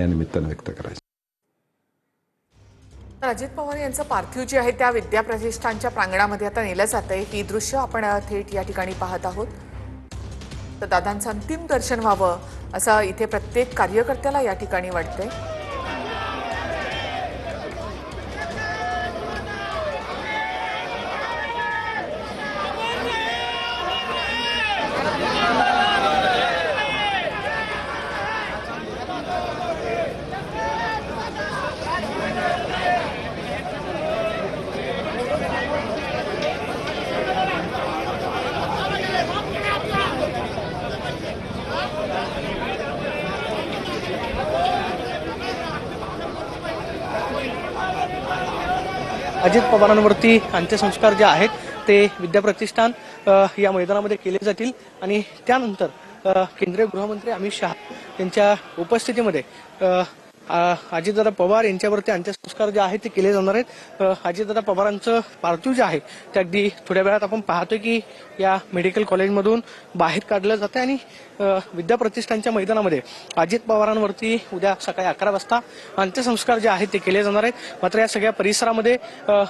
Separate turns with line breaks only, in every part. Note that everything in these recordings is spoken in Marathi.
या निमित्तानं व्यक्त करायचं।
अजित पवार यांचं पार्थिव जे आहे त्या विद्याप्रतिष्ठानच्या प्रांगणामध्ये आता नेलं जातंय। ही दृश्य आपण थेट या ठिकाणी पाहत आहोत। तर दादांचं अंतिम दर्शन व्हावं असं इथे प्रत्येक कार्यकर्त्याला या ठिकाणी वाटतंय।
अजित पवारांवरती अंत्यसंस्कार जे आहेत ते विद्याप्रतिष्ठान या मैदानामध्ये केले जातील आणि त्यानंतर केंद्रीय गृहमंत्री अमित शहा यांच्या उपस्थितीमध्ये अजितदादा पवार यांच्यावरती अंत्यसंस्कार जे आहेत ते केले जाणार आहेत। अजितदादा पवारांचं पार्थिव जे आहे ते अगदी थोड्या वेळात आपण पाहतोय की या मेडिकल कॉलेजमधून बाहेर काढलं जातं आणि विद्याप्रतिष्ठानच्या मैदानामध्ये अजित पवारांवरती उद्या सकाळी 11 वाजता अंत्यसंस्कार जे आहेत ते केले जाणार आहेत। मात्र या सगळ्या परिसरामध्ये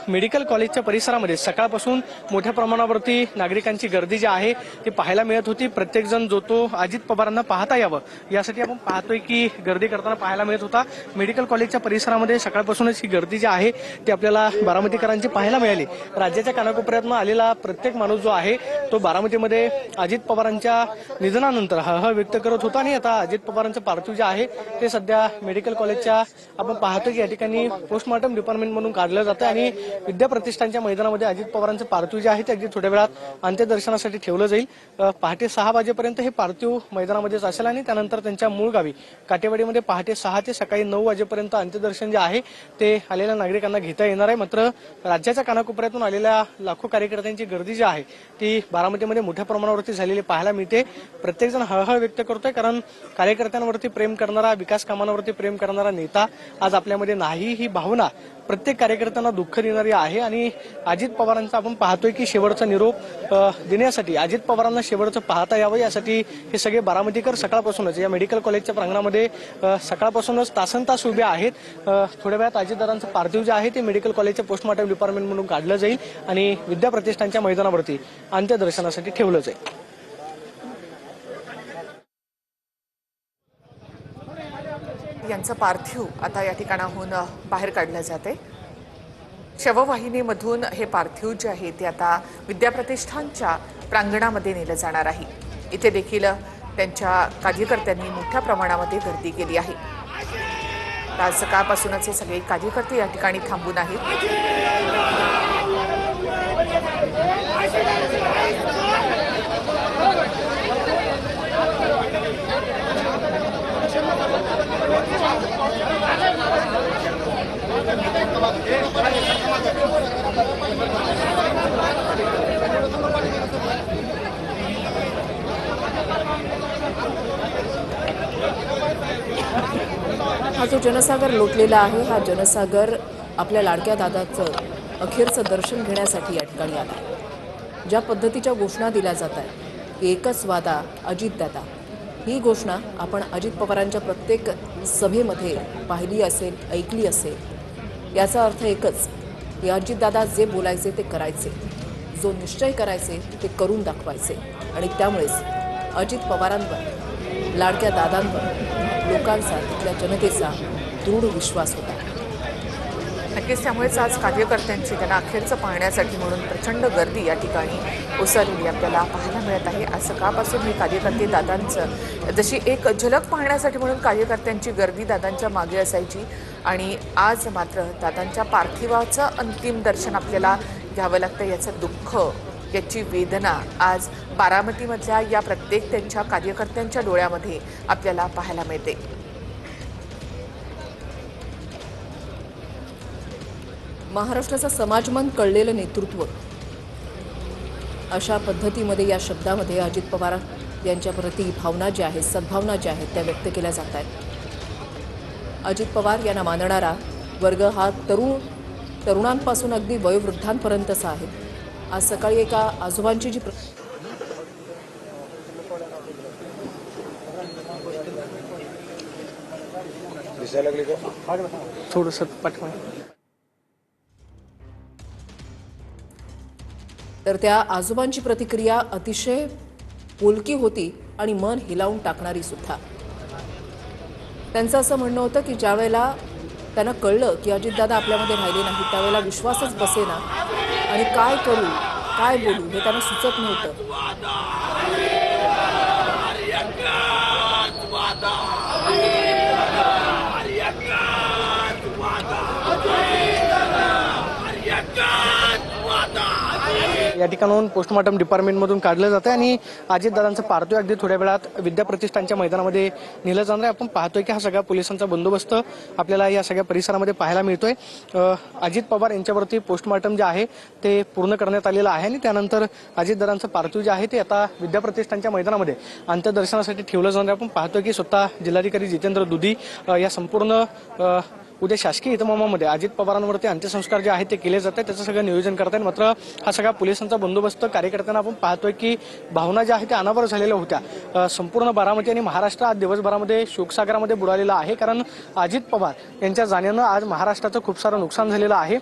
मेडिकल कॉलेजच्या परिसरामध्ये सकाळपासून मोठ्या प्रमाणावरती नागरिकांची गर्दी जी आहे ती पाहायला मिळत होती। प्रत्येक जण जो तो अजित पवारांना पाहता यावं यासाठी आपण पाहतोय की गर्दी करताना पाहायला मिळत होता। मेडिकल कॉलेजच्या परिसरामध्ये सकाळपासूनच ही गर्दी जी आहे ती आपल्याला बारामतीकरांची पाहायला मिळाली। राज्याच्या कानाकोपऱ्यातून आलेला प्रत्येक माणूस जो आहे तो बारामतीमध्ये अजित पवारांच्या निधनानंतर हळहळ व्यक्त करत होता आणि आता अजित पवारांचं पार्थिव जे आहे ते सध्या मेडिकल कॉलेजच्या आपण पाहतो की या ठिकाणी पोस्टमॉर्टम डिपार्टमेंट म्हणून काढलं जातं आणि विद्याप्रतिष्ठानच्या मैदानामध्ये अजित पवारांचं पार्थिव जे आहे ते अगदी थोड्या वेळात अंत्यदर्शनासाठी ठेवलं जाईल। पहाटे 6 वाजेपर्यंत हे पार्थिव मैदानामध्येच असेल आणि त्यानंतर त्यांच्या मूळ गावी काटेवाडीमध्ये पहाटे 6 ते सकाळी 9 वाजेपर्यंत अंत्यदर्शन जे आहे ते आलेल्या नागरिकांना घेता येणार आहे। मात्र राज्याच्या कानाकोपऱ्यातून आलेल्या लाखो कार्यकर्त्यांची गर्दी जी आहे ती बारामतीमध्ये मोठ्या प्रमाणावरती झालेली पाहायला मिळते। प्रत्येक जण हळहळ व्यक्त करतोय कारण कार्यकर्त्यांवरती प्रेम करणारा, विकास कामांवरती प्रेम करणारा नेता आज आपल्यामध्ये नाही ही भावना प्रत्येक कार्यकर्त्यांना दुःख देणारी आहे आणि अजित पवारांचा आपण पाहतोय की शेवटचा निरोप देण्यासाठी अजित पवारांना शेवटचं पाहता यावं यासाठी हे सगळे बारामतीकर सकाळपासूनच या मेडिकल कॉलेजच्या प्रांगणामध्ये सकाळपासूनच तासनतास उभे आहेत। थोड्या वेळात अजितदादांचं पार्थिव जे आहे ते मेडिकल कॉलेजच्या पोस्टमॉर्टम डिपार्टमेंट म्हणून काढलं जाईल आणि विद्याप्रतिष्ठानच्या मैदानावरती अंत्यदर्शनासाठी ठेवलं जाईल।
यांचं पार्थिव आता या ठिकाणाहून बाहेर काढलं जाते। शववाहिनीमधून हे पार्थिव जे आहे ते आता विद्याप्रतिष्ठानच्या प्रांगणामध्ये नेलं जाणार आहे। इथे देखील त्यांच्या कार्यकर्त्यांनी मोठ्या प्रमाणामध्ये गर्दी केली आहे। आज सकाळपासूनच हे सगळे कार्यकर्ते या ठिकाणी थांबून आहेत।
हा जो जनसागर लोटलेला आहे हा जनसागर आपल्या लाडक्या दादाचं अखेरचं दर्शन घेण्यासाठी या ठिकाणी आला। ज्या पद्धतीच्या घोषणा दिल्या जात आहेत एकच वादा अजितदादा, ही घोषणा आपण अजित पवारांच्या प्रत्येक सभेमध्ये पाहिली असेल, ऐकली असेल। याचा अर्थ एकच की अजितदादा जे बोलायचे ते करायचे, जो निश्चय करायचे ते करून दाखवायचे आणि त्यामुळेच अजित पवारांवर, लाडक्या दादांवर लोकांचा, तिथल्या जनतेचा दृढ विश्वास होता।
नक्कीच त्यामुळेच आज कार्यकर्त्यांची त्यांना अखेरचं पाहण्यासाठी म्हणून प्रचंड गर्दी या ठिकाणी उसळलेली आपल्याला पाहायला मिळत आहे। आज सकाळपासून हे कार्यकर्ते दादांचं जशी एक झलक पाहण्यासाठी म्हणून कार्यकर्त्यांची गर्दी दादांच्या मागे असायची आणि आज मात्र दादांच्या पार्थिवाचं अंतिम दर्शन आपल्याला घ्यावं लागतं। याचं दुःख, याची वेदना आज बारामतीमधल्या या प्रत्येक त्यांच्या कार्यकर्त्यांच्या डोळ्यामध्ये आपल्याला पाहायला मिळते।
महाराष्ट्राचा समाजमन कळलेलं नेतृत्व, अशा पद्धतीमध्ये या शब्दामध्ये अजित पवार यांच्याप्रती भावना ज्या आहेत, सद्भावना ज्या आहेत त्या व्यक्त केल्या जात आहेत। अजित पवार यांना मानणारा वर्ग हा तरुणांपासून अगदी वयोवृद्धांपर्यंतचा आहे। आज सकाळी एका आजोबांची जी
दिसायला लागली का?
थोडंसं पाठवा.
तर त्या आजोबांची प्रतिक्रिया अतिशय बोलकी होती आणि मन हिलावून टाकणारी सुद्धा. त्यांचं असं म्हणणं होतं की ज्या वेळेला त्यांना कळलं की अजितदादा आपल्यामध्ये राहिले नाही त्यावेळेला विश्वासच बसेना आणि काय करू काय बोलू हे त्यांना सुचत नव्हतं.
या ठिकाणाहून पोस्टमॉर्टम डिपार्टमेंटमधून काढलं जातं आणि अजितदादांचं पार्थिव अगदी थोड्या वेळात विद्याप्रतिष्ठानच्या मैदानामध्ये नेलं जाणार आहे. आपण पाहतोय की हा सगळा पोलिसांचा बंदोबस्त आपल्याला या सगळ्या परिसरामध्ये पाहायला मिळतोय. अजित पवार यांच्यावरती पोस्टमॉर्टम जे आहे ते पूर्ण करण्यात आलेलं आहे आणि त्यानंतर अजितदादांचं पार्थिव जे आहे ते आता विद्याप्रतिष्ठानच्या मैदानामध्ये अंत्यदर्शनासाठी ठेवलं जाणार आहे. आपण पाहतोय की स्वतः जिल्हाधिकारी जितेंद्र दुधी या संपूर्ण उद्या शासकीय इतमामामध्ये अजित पवारांवरती अंत्यसंस्कार जे आहेत ते केले जातात त्याचं सगळं नियोजन करतायत. मात्र हा सगळा पोलिसांचा बंदोबस्त कार्यकर्त्यांना आपण पाहतोय की भावना ज्या आहेत त्या अनावर झालेल्या होत्या. संपूर्ण बारामती आणि महाराष्ट्र आज दिवसभरामध्ये शोकसागरामध्ये बुडालेला आहे कारण अजित पवार यांच्या जाण्यानं आज महाराष्ट्राचं खूप सारं नुकसान झालेलं आहे.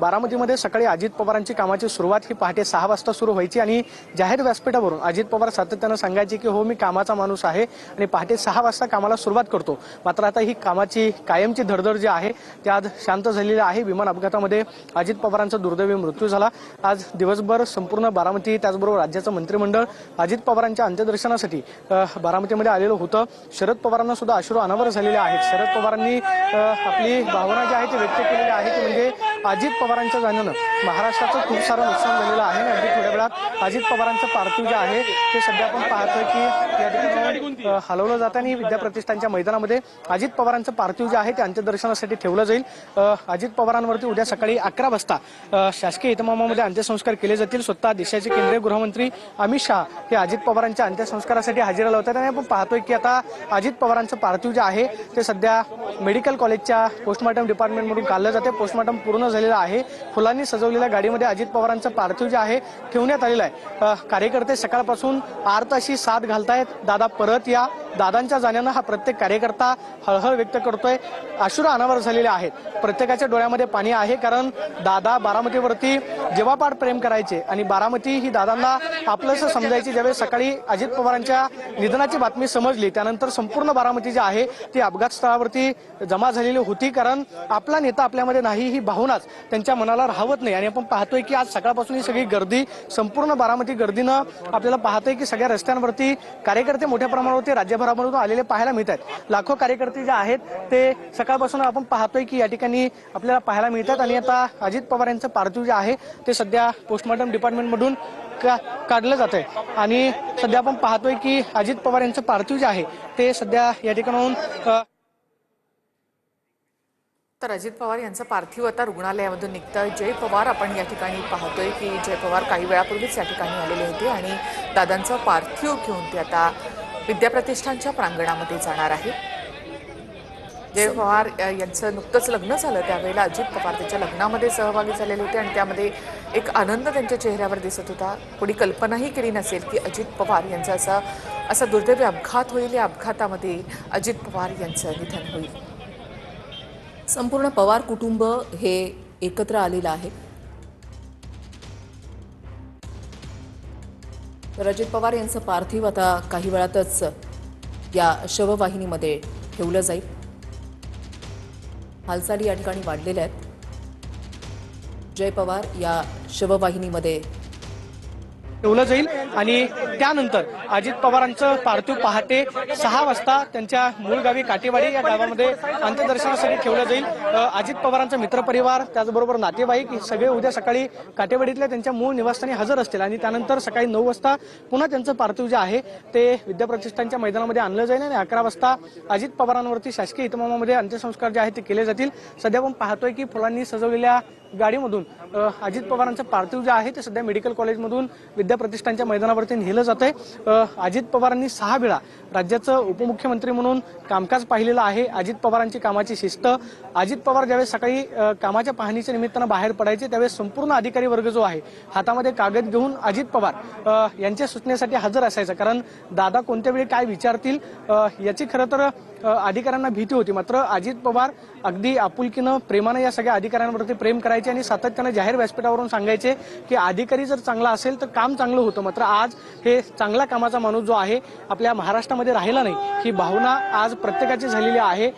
बारामतीमध्ये सकाळी अजित पवारांची कामाची सुरुवात ही पहाटे 6 वाजता सुरू व्हायची आणि जाहीर व्यासपीठावरून अजित पवार सातत्यानं सांगायचे की हो मी कामाचा माणूस आहे आणि पहाटे 6 वाजता कामाला सुरुवात करतो. मात्र आता ही कामाची कायमची धडधड जी आहे ते आज शांत झालेली आहे. विमान अपघातामध्ये अजित पवारांचा दुर्दैवी मृत्यू झाला. आज दिवसभर संपूर्ण बारामती त्याचबरोबर राज्याचं मंत्रिमंडळ अजित पवारांच्या अंत्यदर्शनासाठी बारामतीमध्ये आलेलं होतं. शरद पवारांना सुद्धा अश्रू अनावर झालेले आहेत. शरद पवारांनी आपली भावना जी आहे ती व्यक्त केलेली आहे ती म्हणजे अजित पवारांच्या जाण्यानं महाराष्ट्राचं खूप सारं नुकसान झालेलं आहे आणि अगदी थोड्या वेळात अजित पवारांचं पार्थिव जे आहे ते सध्या आपण पाहतोय की या ठिकाणी हलवलं जातं आणि विद्याप्रतिष्ठानच्या मैदानामध्ये अजित पवारांचं पार्थिव जे आहे ते अंत्यदर्शनासाठी ठेवलं जाईल. अजित पवारांवरती उद्या सकाळी 11 वाजता शासकीय इतमामामध्ये अंत्यसंस्कार केले जातील. स्वतः देशाचे केंद्रीय गृहमंत्री अमित शहा हे अजित पवारांच्या अंत्यसंस्कारासाठी हजेरी लावतात आणि आपण पाहतोय की आता अजित पवारांचं पार्थिव जे आहे ते सध्या मेडिकल कॉलेजच्या पोस्टमॉर्टम डिपार्टमेंटमधून काढलं जाते. पोस्टमॉर्टम पूर्ण झालेलं आहे. फुलांनी सजवलेल्या गाडीमध्ये अजित पवारांचं पार्थिव जे आहे ठेवण्यात आलेलं आहे. कार्यकर्ते सकाळपासून आर्ताशी साथ घालतायत. दादा परत या. दादांच्या जाण्यानं हा प्रत्येक कार्यकर्ता हळहळ व्यक्त करतोय. अश्रू अनावर झालेले आहेत. प्रत्येकाच्या डोळ्यामध्ये पाणी आहे कारण दादा बारामतीवरती जेव्हापाड प्रेम करायचे आणि बारामती ही दादांना आपलंसं समजायची. ज्यावेळी सकाळी अजित पवारांच्या निधनाची बातमी समजली त्यानंतर संपूर्ण बारामती जी आहे ती अपघात स्थळावरती जमा झालेली होती कारण आपला नेता आपल्यामध्ये नाही ही भावनाच त्यांच्या मनाला राहवत नाही. आणि आपण पाहतोय की आज सकाळपासून ही सगळी गर्दी संपूर्ण बारामती गर्दीनं आपल्याला पाहतोय की सगळ्या रस्त्यांवरती कार्यकर्ते मोठ्या प्रमाणावरती राज्यभरामधून आलेले पाहायला मिळत आहेत. लाखो कार्यकर्ते जे आहेत ते सकाळपासून आपण पाहतोय की या ठिकाणी आपल्याला पाहायला मिळतात आणि आता अजित पवार यांचं पार्थिव जे आहे ते सध्या पोस्टमॉर्टम डिपार्टमेंटमधून काढलं जात आहे आणि सध्या आपण पाहतोय की अजित पवार यांचं पार्थिव जे आहे ते सध्या या ठिकाणाहून
तर अजित पवार यांचं पार्थिव आता रुग्णालयामधून निघतं. जय पवार आपण या ठिकाणी पाहतोय की जय पवार काही वेळापूर्वीच या ठिकाणी आलेले होते आणि दादांचं पार्थिव घेऊन ते आता विद्याप्रतिष्ठानच्या प्रांगणामध्ये जाणार आहे. जय पवार यांचं नुकतंच लग्न झालं त्यावेळेला अजित पवार त्याच्या लग्नामध्ये सहभागी झालेले होते आणि त्यामध्ये एक आनंद त्यांच्या चेहऱ्यावर दिसत होता. कोणी कल्पनाही केली नसेल की अजित पवार यांचा असा दुर्दैवी अपघात होईल. या अपघातामध्ये अजित पवार यांचं निधन होईल.
संपूर्ण पवार कुटुंब हे एकत्र आलेलं आहे. तर अजित पवार यांचं पार्थिव आता काही वेळातच या शववाहिनीमध्ये ठेवलं जाईल. हालचाली या ठिकाणी वाढलेल्या आहेत. जय पवार या शववाहिनीमध्ये
ठेवलं जाईल आणि त्यानंतर अजित पवारांचं पार्थिव पहाटे 6 वाजता त्यांच्या मूळ गावी काटेवाडी या गावामध्ये अंत्यदर्शनासाठी ठेवलं जाईल. अजित पवारांचा मित्रपरिवार त्याचबरोबर नातेवाईक सगळे उद्या सकाळी काटेवाडीतल्या त्यांच्या मूळ निवासस्थानी हजर असतील आणि त्यानंतर सकाळी 9 वाजता पुन्हा त्यांचं पार्थिव जे आहे ते विद्याप्रतिष्ठानच्या मैदानामध्ये आणलं जाईल आणि 11 वाजता अजित पवारांवरती शासकीय इतमामामध्ये अंत्यसंस्कार जे आहेत ते केले जातील. सध्या आपण पाहतोय की फुलांनी सजवलेल्या गाडीमधून अजित पवारांचं पार्थिव जे आहे ते सध्या मेडिकल कॉलेजमधून विद्याप्रतिष्ठानच्या मैदानावरती नेलं जात आहे. अजित पवारांनी 6 वेळा राज्याचं उपमुख्यमंत्री म्हणून कामकाज पाहिलेलं आहे. अजित पवारांची कामाची शिस्त, अजित पवार ज्यावेळेस सकाळी कामाच्या पाहणीच्या निमित्तानं बाहेर पडायचे त्यावेळेस संपूर्ण अधिकारी वर्ग जो आहे हातामध्ये कागद घेऊन अजित पवार यांच्या सूचनेसाठी हजर असायचा. कारण दादा कोणत्या वेळी काय विचारतील याची खरं तर अधिकाऱ्यांना भीती होती. मात्र अजित पवार अगदी आपुलकीनं प्रेमानं या सगळ्या अधिकाऱ्यांवरती प्रेम करायचे आणि सातत्यानं जाहीर व्यासपीठावरून सांगायचे की अधिकारी जर चांगला असेल तर काम चांगलं होतं. मात्र आज हे चांगल्या कामाचा माणूस जो आहे आपल्या महाराष्ट्रामध्ये राहिला नाही ही भावना आज प्रत्येकाची झालेली आहे.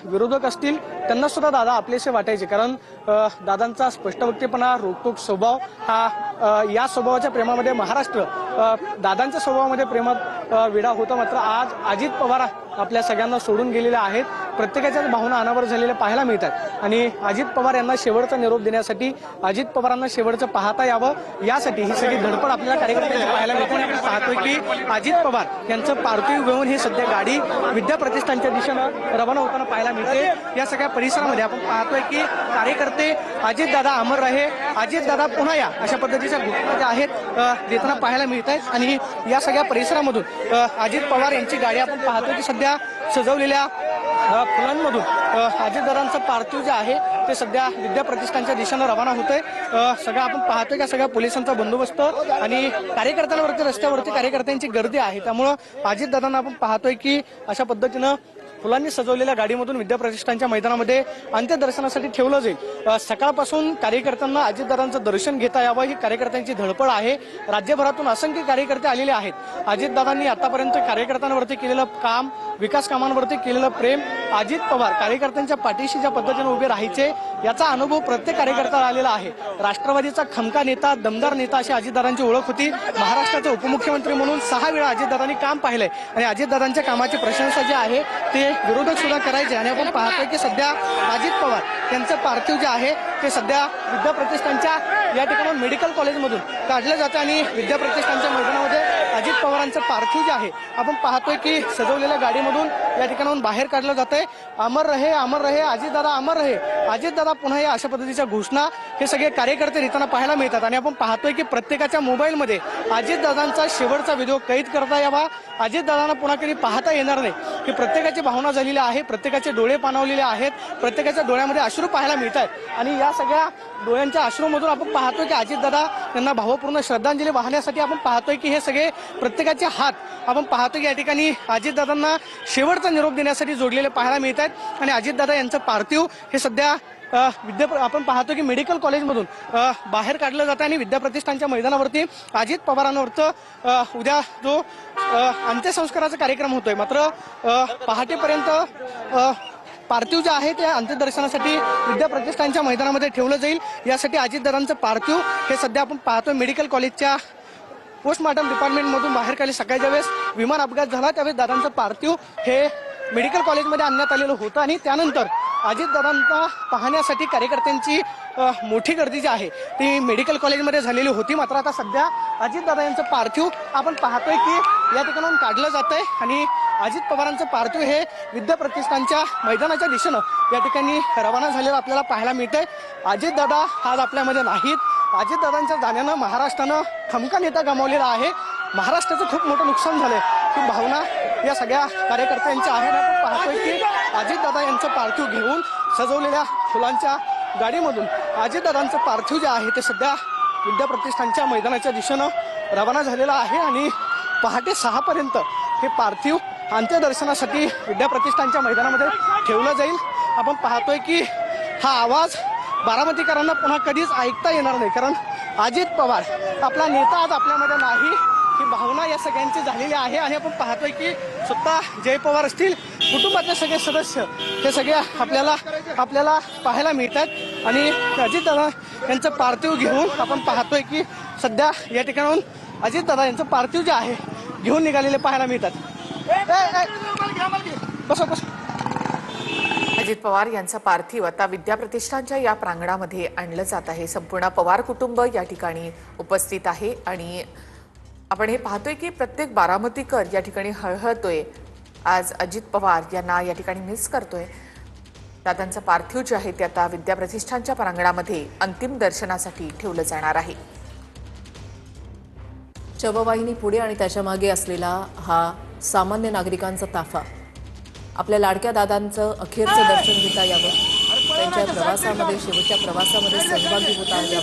विरोधक असतील त्यांना सुद्धा दादा आपलेसे वाटायचे. कारण दादांचा स्पष्टवक्तेपणा, रोखोक स्वभाव हा या स्वभावाच्या प्रेमामध्ये महाराष्ट्र दादांच्या स्वभावामध्ये प्रेमात वेडा होता. मात्र आज अजित पवार आपल्या सगळ्यांना सोडून गेलेले आहेत. प्रत्येकाच्याच भावना अनावर झालेल्या पाहायला मिळतात आणि अजित पवार यांना शेवटचा निरोप देण्यासाठी, अजित पवारांना शेवटचं पाहता यावं यासाठी ही सगळी धडपड आपल्याला कार्यकर्त्यांची पाहायला मिळते. आणि आपण पाहतोय की अजित पवार यांचं पार्थिव घेऊन ही सध्या गाडी विद्या प्रतिष्ठानच्या दिशेनं रवाना होताना पाहायला मिळते. या सगळ्या परिसरामध्ये आपण पाहतोय की कार्यकर्ते अजित दादा अमर रहे, अजित दादा पुन्हा या अशा पद्धतीच्या घोषणा ज्या आहेत देताना पाहायला मिळत आहेत. आणि या सगळ्या परिसरामधून अजित पवार यांची गाडी आपण पाहतोय की सध्या सजवलेल्या फुलांमधून अजितदादांचं पार्थिव जे आहे ते सध्या विद्या प्रतिष्ठानच्या दिशेनं रवाना होतंय. सगळं आपण पाहतोय की सगळ्या पोलिसांचा बंदोबस्त आणि कार्यकर्त्यांवरती रस्त्यावरती कार्यकर्त्यांची गर्दी आहे. त्यामुळं अजितदादांना आपण पाहतोय की अशा पद्धतीनं फुलांनी सजवलेल्या गाडीमधून विद्या प्रतिष्ठानच्या मैदानामध्ये अंत्यदर्शनासाठी ठेवलं जाईल. सकाळपासून कार्यकर्त्यांना अजितदादांचं दर्शन घेता यावं ही कार्यकर्त्यांची धडपड आहे. राज्यभरातून असंख्य कार्यकर्ते आलेले आहेत. अजितदादांनी आतापर्यंत कार्यकर्त्यांवरती केलेलं काम, विकास कामांवरती केलेलं प्रेम, अजित पवार कार्यकर्त्यांच्या पाठीशी ज्या पद्धतीने उभे राहायचे याचा अनुभव प्रत्येक कार्यकर्त्याला आलेला आहे. राष्ट्रवादीचा खमका नेता, दमदार नेता अशी अजितदादांची ओळख होती. महाराष्ट्राचे उपमुख्यमंत्री म्हणून 6 वेळा अजितदादांनी काम पाहिलंय आणि अजितदादांच्या कामाची प्रशंसा जी आहे ते विरोधक सुद्धा करायचे. आणि आपण पाहतोय की सध्या अजित पवार यांचं पार्थिव जे आहे ते सध्या विद्या प्रतिष्ठानच्या या ठिकाणी मेडिकल कॉलेजमधून काढलं जातं आणि विद्या प्रतिष्ठानच्या मैदानामध्ये अजित पवारांचं पार्थिव जे आहे आपण पाहतोय की सजवलेल्या गाडीमधून या ठिकाणाहून बाहेर काढलं जातंय. अमर रहे, अमर रहे, अजितदादा अमर रहे, अजितदादा पुन्हा या अशा पद्धतीच्या घोषणा हे सगळे कार्यकर्ते देताना पाहायला मिळतात. आणि आपण पाहतोय की प्रत्येकाच्या मोबाईलमध्ये अजितदादांचा शेवटचा व्हिडिओ कैद करता यावा, अजितदादांना पुन्हा कधी पाहता येणार नाही ही प्रत्येकाची भावना झालेली आहे. प्रत्येकाचे डोळे पाणावलेले आहेत, प्रत्येकाच्या डोळ्यामध्ये अश्रू पाहायला मिळत आहेत. आणि या सगळ्या डोळ्यांच्या अश्रूमधून आपण पाहतोय की अजितदादा यांना भावपूर्ण श्रद्धांजली वाहण्यासाठी आपण पाहतोय की हे सगळे प्रत्येकाचे हात आपण पाहतोय की या ठिकाणी अजितदादांना शेवटचा निरोप देण्यासाठी जोडलेले पाहायला मिळत आहेत. आणि अजितदादा यांचं पार्थिव हे सध्या आपण पाहतो की मेडिकल कॉलेजमधून बाहेर काढलं जातं आणि विद्या प्रतिष्ठानच्या मैदानावरती अजित पवारांवरती उद्या जो अंत्यसंस्काराचा कार्यक्रम होतोय. मात्र पहाटेपर्यंत पार्थिव जे आहे ते अंत्यदर्शनासाठी विद्या प्रतिष्ठानच्या मैदानामध्ये ठेवलं जाईल. यासाठी अजितदादांचं पार्थिव हे सध्या आपण पाहतोय मेडिकल कॉलेजच्या पोस्टमॉर्टम डिपार्टमेंटमधून बाहेर काढले. सकाळच्या वेळेस विमान अपघात झाला त्यावेळेस दादांचं पार्थिव हे मेडिकल कॉलेजमध्ये आणण्यात आलेलं होतं आणि त्यानंतर अजितदादांना पाहण्यासाठी कार्यकर्त्यांची मोठी गर्दी जी आहे ती मेडिकल कॉलेजमध्ये झालेली होती. मात्र आता सध्या अजितदादा यांचं पार्थिव आपण पाहतोय की या ठिकाणाहून काढलं जात आहे आणि अजित पवारांचं पार्थिव हे विद्या प्रतिष्ठानच्या मैदानाच्या दिशेनं या ठिकाणी रवाना झालेलं आपल्याला पाहायला मिळतंय. अजितदादा आज आपल्यामध्ये नाहीत. अजितदादांच्या जाण्यानं महाराष्ट्रानं खमका नेता गमावलेला आहे. महाराष्ट्राचं खूप मोठं नुकसान झालंय ही भावना या सगळ्या कार्यकर्त्यांच्या आहेत. आपण पाहतोय की अजितदादा यांचं पार्थिव घेऊन सजवलेल्या फुलांच्या गाडीमधून अजितदादांचं पार्थिव जे आहे ते सध्या विद्या प्रतिष्ठानच्या मैदानाच्या दिशेनं रवाना झालेलं आहे. आणि पहाटे 6 पर्यंत हे पार्थिव अंत्यदर्शनासाठी विद्या प्रतिष्ठानच्या मैदानामध्ये ठेवलं जाईल. आपण पाहतोय की हा आवाज बारामतीकरांना पुन्हा कधीच ऐकता येणार नाही. कारण अजित पवार आपला नेता आज आपल्यामध्ये नाही ही भावना या सगळ्यांची झालेली आहे. आणि आपण पाहतोय की स्वतः जय पवार असतील, कुटुंबातले सगळे सदस्य हे सगळे आपल्याला पाहायला मिळतात. आणि अजितदादा यांचं पार्थिव घेऊन आपण पाहतोय की सध्या या ठिकाणाहून अजितदादा यांचं पार्थिव जे आहे घेऊन निघालेले पाहायला मिळतात. बस
अजित पवार यांचा पार्थिव आता विद्या प्रतिष्ठानच्या या प्रांगणामध्ये आणलं जात आहे. संपूर्ण पवार कुटुंब या ठिकाणी उपस्थित आहे आणि आपण हे पाहतोय की प्रत्येक बारामतीकर या ठिकाणी हळहळतोय. आज अजित पवार यांना या ठिकाणी मिस करतोय. दादांचं पार्थिव जे आहे ते आता विद्या प्रतिष्ठानच्या प्रांगणामध्ये अंतिम दर्शनासाठी ठेवलं जाणार आहे.
शववाहिनी पुढे आणि त्याच्या मागे असलेला हा सामान्य नागरिकांचा ताफा आपल्या लाडक्या दादांचं अखेरचं दर्शन घेता यावं, त्यांच्या प्रवासामध्ये शेवटच्या प्रवासामध्ये सहभागी होता यावं